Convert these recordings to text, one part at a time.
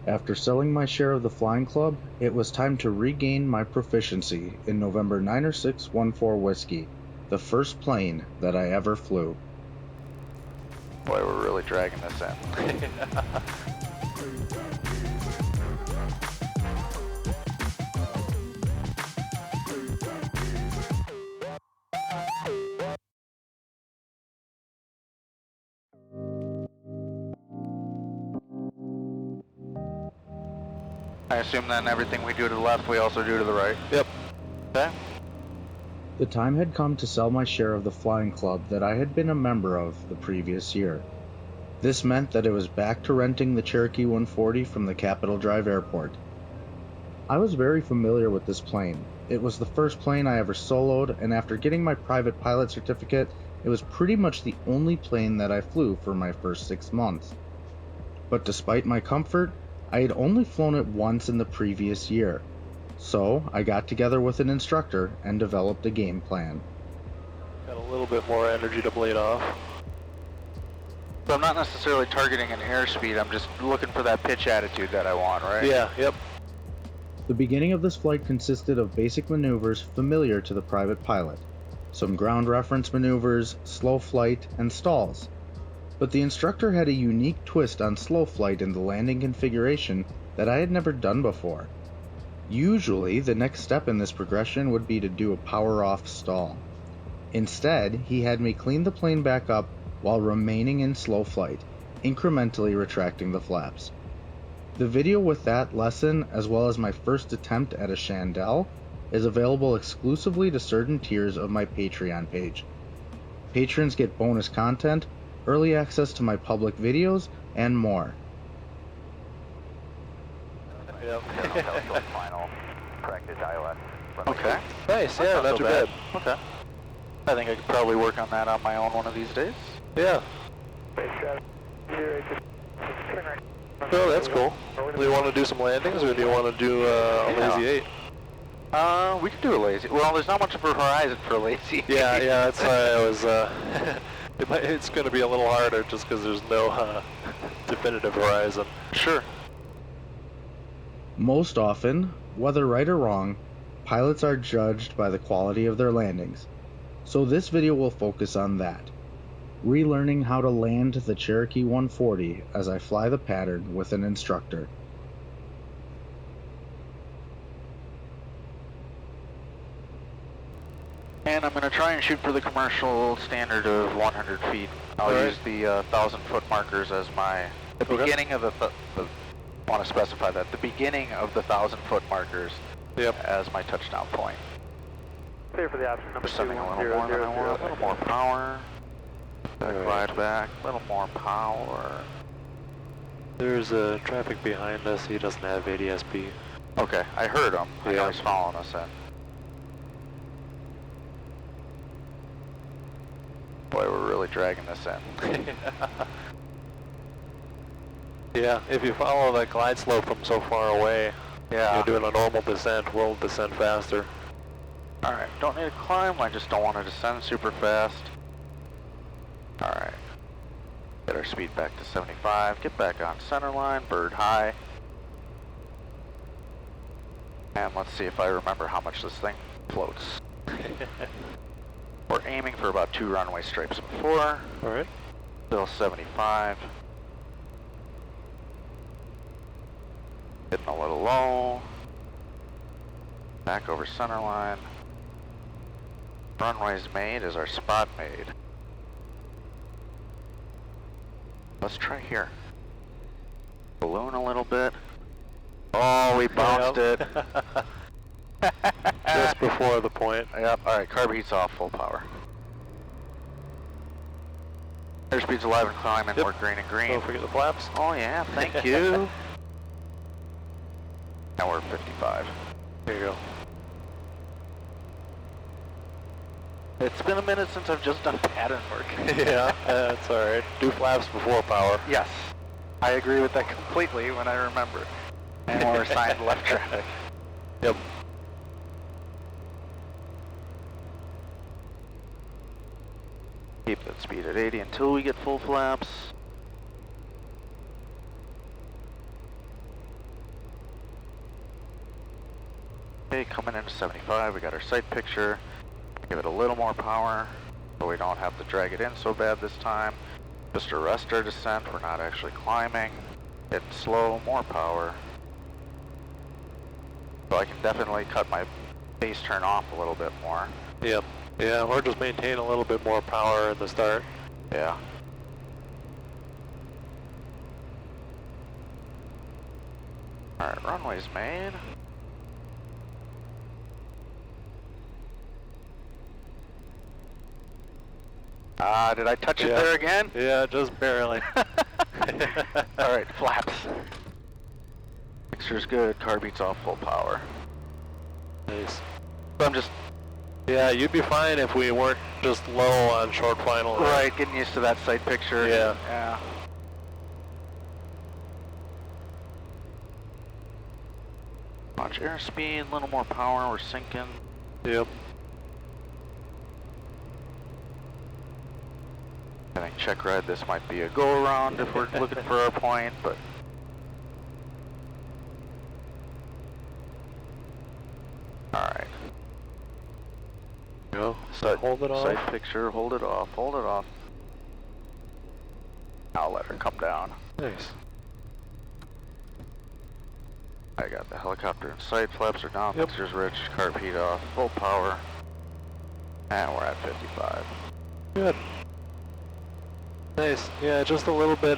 After selling my share of the flying club, it was time to regain my proficiency in November 90614 Whiskey, the first plane that I ever flew. Boy, we're really dragging this in. I assume then everything we do to the left, we also do to the right? Yep. Okay. The time had come to sell my share of the flying club that I had been a member of the previous year. This meant that it was back to renting the Cherokee 140 from the Capitol Drive Airport. I was very familiar with this plane. It was the first plane I ever soloed, and after getting my private pilot certificate, it was pretty much the only plane that I flew for my first 6 months. But despite my comfort, I had only flown it once in the previous year. So I got together with an instructor and developed a game plan. Got a little bit more energy to blade off. So I'm not necessarily targeting an airspeed, I'm just looking for that pitch attitude that I want, right? Yeah, yep. The beginning of this flight consisted of basic maneuvers familiar to the private pilot, some ground reference maneuvers, slow flight, and stalls. But the instructor had a unique twist on slow flight in the landing configuration that I had never done before. Usually, the next step in this progression would be to do a power-off stall. Instead, he had me clean the plane back up while remaining in slow flight, incrementally retracting the flaps. The video with that lesson, as well as my first attempt at a chandelle, is available exclusively to certain tiers of my Patreon page. Patrons get bonus content, early access to my public videos, and more. Yep. Final practice ILS. Okay. Nice, yeah, not too bad. Okay. I think I could probably work on that on my own one of these days. Yeah. Oh, that's cool. Do you want to do some landings, or do you want to do a lazy 8? We could do a lazy. Well, there's not much of a horizon for a lazy. Yeah, that's why I was, it's going to be a little harder just because there's no definitive horizon. Sure. Most often, whether right or wrong, pilots are judged by the quality of their landings. So this video will focus on that. Relearning how to land the Cherokee 140 as I fly the pattern with an instructor. And I'm going to try and shoot for the commercial standard of 100 feet. I'll use the 1,000-foot markers as my... The beginning of the want to specify that. The beginning of the 1,000-foot markers as my touchdown point. Clear for the option number 2. Sending a little more than I want. A little more power. Glide back. A little more power. There's traffic behind us. He doesn't have ADSB. Okay, I heard him. I know he's following us in. Boy, we're really dragging this in. Yeah, if you follow that glide slope from so far away, you're doing a normal descent, we'll descend faster. Alright, don't need to climb, I just don't want to descend super fast. Alright. Get our speed back to 75, get back on center line, bird high. And let's see if I remember how much this thing floats. We're aiming for about 2 runway stripes before. Alright. Still 75. Getting a little low. Back over center line. Runway's made. Is our spot made? Let's try here. Balloon a little bit. Oh, we bounced it. Just before the point. Yep, alright, carb heat's off, full power. Airspeed's alive and climbing, we're green and green. Don't forget the flaps. Oh yeah, thank you. Now we're at 55. There you go. It's been a minute since I've just done pattern work. Yeah, that's alright. Do flaps before power. Yes, I agree with that completely when I remember. And we're assigned left traffic. Yep. Keep that speed at 80 until we get full flaps. Okay, coming into 75, we got our sight picture. Give it a little more power so we don't have to drag it in so bad this time. Just arrest our descent, we're not actually climbing. Hit slow, more power. So I can definitely cut my base turn off a little bit more. Yep. Yeah, or just maintain a little bit more power in the start. Yeah. Alright, runway's made. Did I touch it there again? Yeah, just barely. Alright, flaps. Mixture's good, carbeat's off full power. Nice. So I'm just... Yeah, you'd be fine if we weren't just low on short final. Right, getting used to that sight picture. Yeah. Yeah. Watch airspeed, a little more power, we're sinking. Yep. I think check ride, this might be a go around if we're looking for our point, but... Alright. Go. So Hold it off. Sight picture, hold it off, hold it off. I'll let her come down. Nice. I got the helicopter in sight, flaps are down, Yep. mixture's rich, carb heat off, full power. And we're at 55. Good. Nice. Yeah, just a little bit,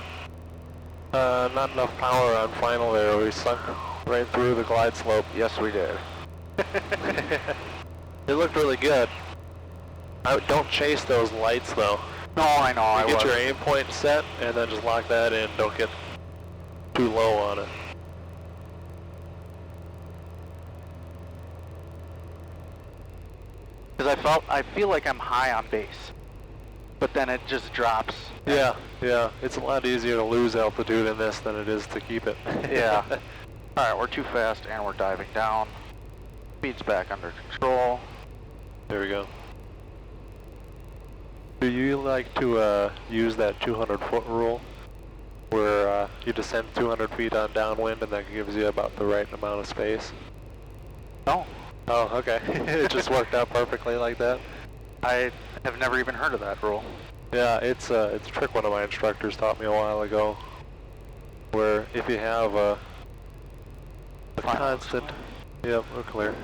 not enough power on final there. We sunk right through the glide slope. Yes, we did. It looked really good. Don't chase those lights though. No, I know, I Get was. your aim point set and then just lock that in. Don't get too low on it. Because I feel like I'm high on base, but then it just drops. Yeah, yeah. It's a lot easier to lose altitude in this than it is to keep it. Yeah. Alright, we're too fast and we're diving down. Speed's back under control. There we go. Do you like to use that 200-foot rule, where you descend 200 feet on downwind and that gives you about the right amount of space? No, Oh, okay. It just worked out perfectly like that? I have never even heard of that rule. Yeah, it's a trick one of my instructors taught me a while ago, where if you have a constant... Yep, we're clear.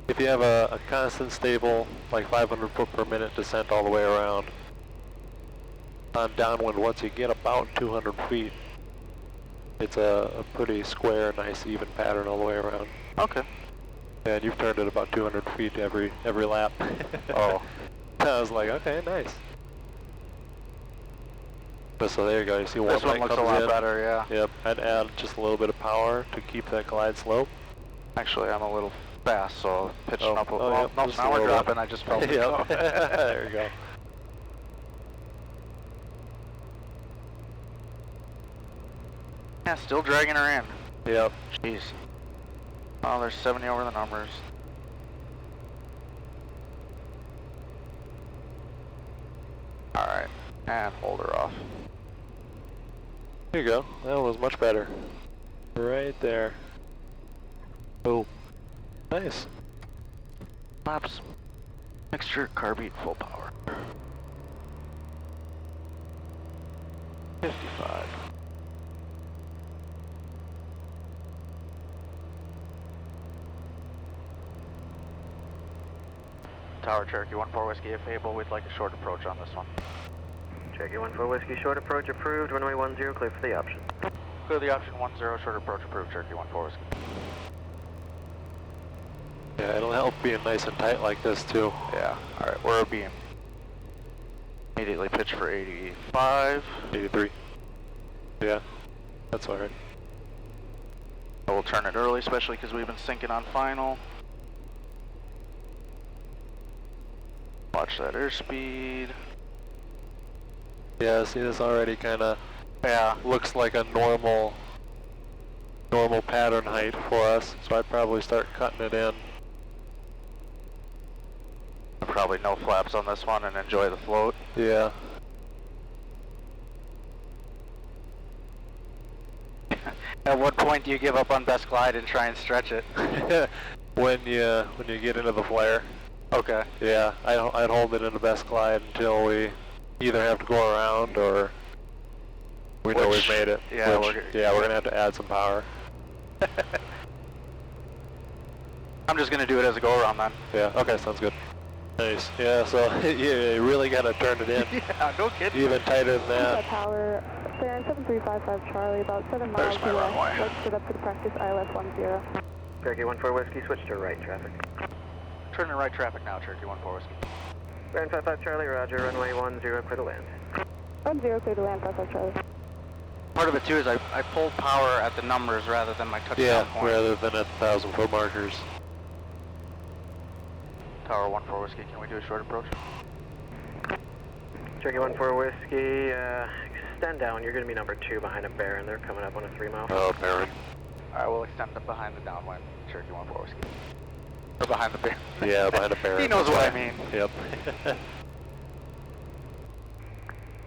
If you have a constant, stable, like 500 foot per minute descent all the way around, on downwind, once you get about 200 feet, it's a pretty square, nice, even pattern all the way around. Okay. And you've turned it about 200 feet every lap. Oh. I was like, okay, nice. But so there you go, you see one This one light looks a comes lot in. better, yeah. Yep, I'd add just a little bit of power to keep that glide slope. Actually, I'm a little fast, so pitching up a little. yep, Nope, just now a we're little dropping, bit. I just felt it Yep. go. There you go. Yeah, still dragging her in. Yep. Jeez. Oh, there's 70 over the numbers. Alright, and hold her off. There you go. That was much better. Right there. Oh. Nice. Flaps. Mixture, carbide, full power. 55. Tower Cherokee 1-4 Whiskey, if able, we'd like a short approach on this one. Cherokee 1-4 Whiskey, short approach approved, runway 10, clear for the option. Clear the option 10, short approach approved, Cherokee 1-4 Whiskey. Yeah, it'll help being nice and tight like this too. Yeah, alright, we're a beam. Immediately pitch for 85. 83. Yeah, that's alright. We'll turn it early, especially because we've been sinking on final. Watch that airspeed. Yeah, see, this already kind of Yeah, looks like a normal pattern height for us, so I'd probably start cutting it in. probably no flaps on this one and enjoy the float. Yeah. At what point do you give up on best glide and try and stretch it? when you get into the flare. Okay. Yeah, I'd hold it in the best glide until we either have to go around or we know we've made it. Yeah, we're gonna have to add some power. I'm just gonna do it as a go around then. Yeah. Okay, sounds good. Nice. Yeah. So you really gotta turn it in. Yeah, no kidding. Even tighter than that. Tower, clearance 7355 Charlie, about 7 miles There's my runway. Let's get up to the practice ILS 10. Cherokee 14 Whiskey, switch to right traffic. Turning right traffic now, Cherokee 14 Whiskey. Ground 55 Charlie, roger, runway 10, clear to land. 10, clear to land, 55 Charlie. Part of it too is I pulled power at the numbers rather than my touchdown point. rather than at 1,000 foot markers. Tower 14 Whiskey, can we do a short approach? Cherokee 14 Whiskey, extend down. You're going to be number 2 behind a Baron. They're coming up on a 3 mile. Oh, Baron. I will extend them behind the downwind, Cherokee 14 Whiskey. Or behind the bear. Yeah, behind a Baron. He knows what I mean. Yep.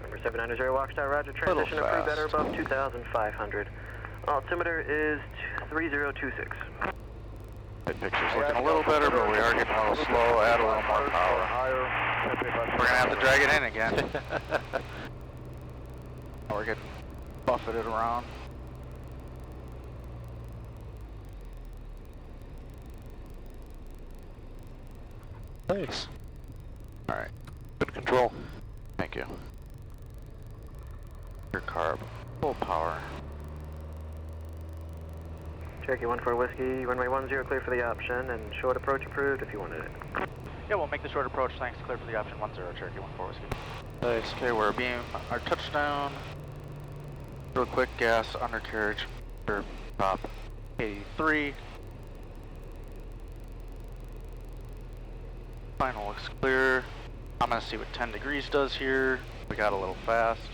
Number 790 Walkstar, roger, transition approved better above 2,500. Altimeter is 3026. That picture's looking a little better, but we are getting a little slow. Add a little more power. We're gonna have to drag it in again. We're getting buffeted around. Nice. Alright. Good control. Thank you. Your carb. Full power. Cherokee 14 Whiskey, runway 10, clear for the option, and short approach approved if you wanted it. Yeah, we'll make the short approach. Thanks. Clear for the option 10, Cherokee 14 Whiskey. Nice. Okay, we're beam our touchdown. Real quick, gas, undercarriage, or top 83. Final looks clear. I'm gonna see what 10 degrees does here. We got a little fast.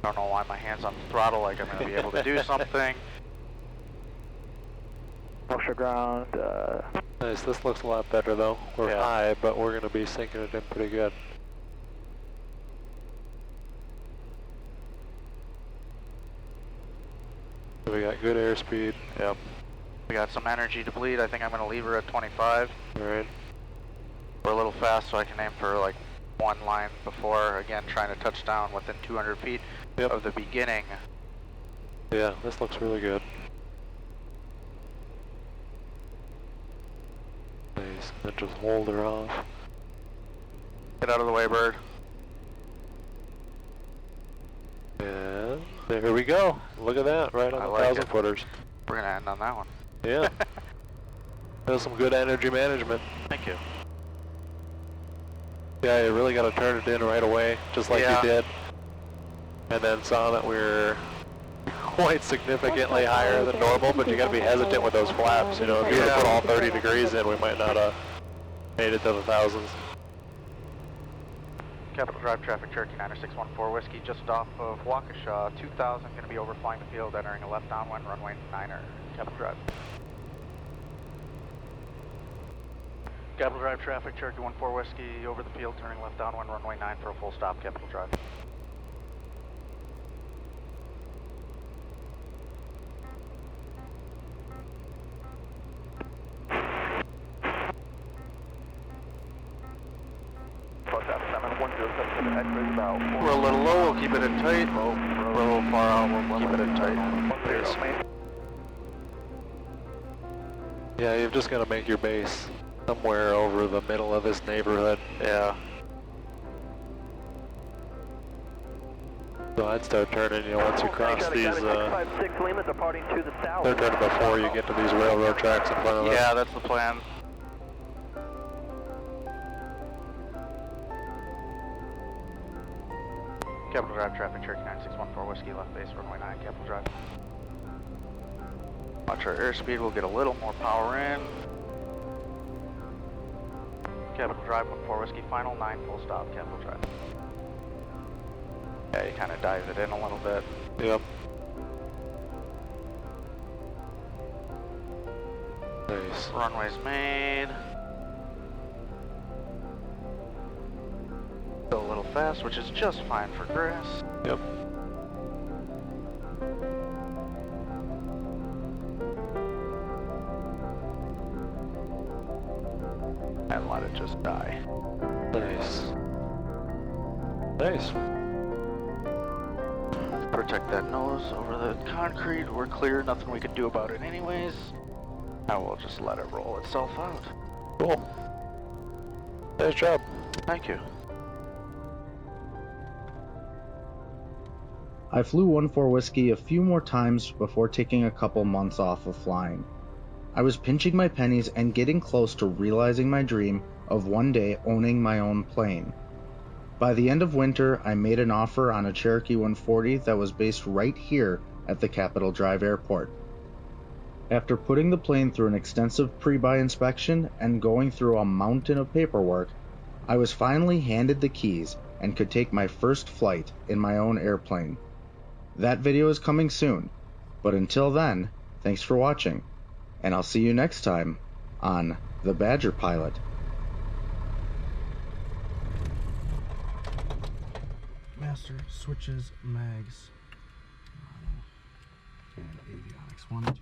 I don't know why my hand's on the throttle, like I'm gonna be able to do something. Offshore ground, Nice. This looks a lot better though. We're Yeah. high, but we're gonna be sinking it in pretty good. We got good airspeed. Yep. We got some energy to bleed. I think I'm gonna leave her at 25. Alright. We're a little fast, so I can aim for like one line before, again, trying to touch down within 200 feet of the beginning. Yeah, this looks really good. Nice. Then just hold her off. Get out of the way, bird. And there we go. Look at that, right on I the like 1,000 it. footers. We're gonna end on that one. Yeah. That's some good energy management. Thank you. Yeah, you really got to turn it in right away, just like Yeah. you did. And then saw that we're quite significantly higher than normal, but you got to be hesitant with those flaps. You know, if you were to put all 30 degrees in, we might not have made it to the thousands. Capital Drive traffic, Cherokee 9614 Whiskey, just off of Waukesha, 2000, going to be overflying the field, entering a left downwind, runway 9er, Capital Drive. Capital Drive traffic, Cherokee 14 Whiskey, over the field, turning left downwind, runway 9 for a full stop, Capital Drive. We're a little low, we'll keep it in tight. We're a little far out, we'll keep it in tight. Yeah, you've just got to make your base somewhere over the middle of this neighborhood. Yeah. So I'd start turning, you know, once you cross these, departing to the south. they're turning before you get to these railroad tracks in front of us. Yeah, that's the plan. Capital Drive traffic, Cherokee 9614 Whiskey, left base, runway 9, Capital Drive. Watch our airspeed, we'll get a little more power in. Capital Drive, 14 Whiskey, final, 9, full stop, Capital Drive. Yeah, you kind of dive it in a little bit. Yep. Nice. Runway's made. Still a little fast, which is just fine for grass. Yep. let it just die. Nice. Nice. Protect that nose over the concrete. We're clear, nothing we can do about it anyways. I will just let it roll itself out. Cool. Nice job. Thank you. I flew 1-4 Whiskey a few more times before taking a couple months off of flying. I was pinching my pennies and getting close to realizing my dream of one day owning my own plane. By the end of winter, I made an offer on a Cherokee 140 that was based right here at the Capitol Drive Airport. After putting the plane through an extensive pre-buy inspection and going through a mountain of paperwork, I was finally handed the keys and could take my first flight in my own airplane. That video is coming soon, but until then, thanks for watching, and I'll see you next time on The Badger Pilot. Master switches, mags, and avionics. 1, 2.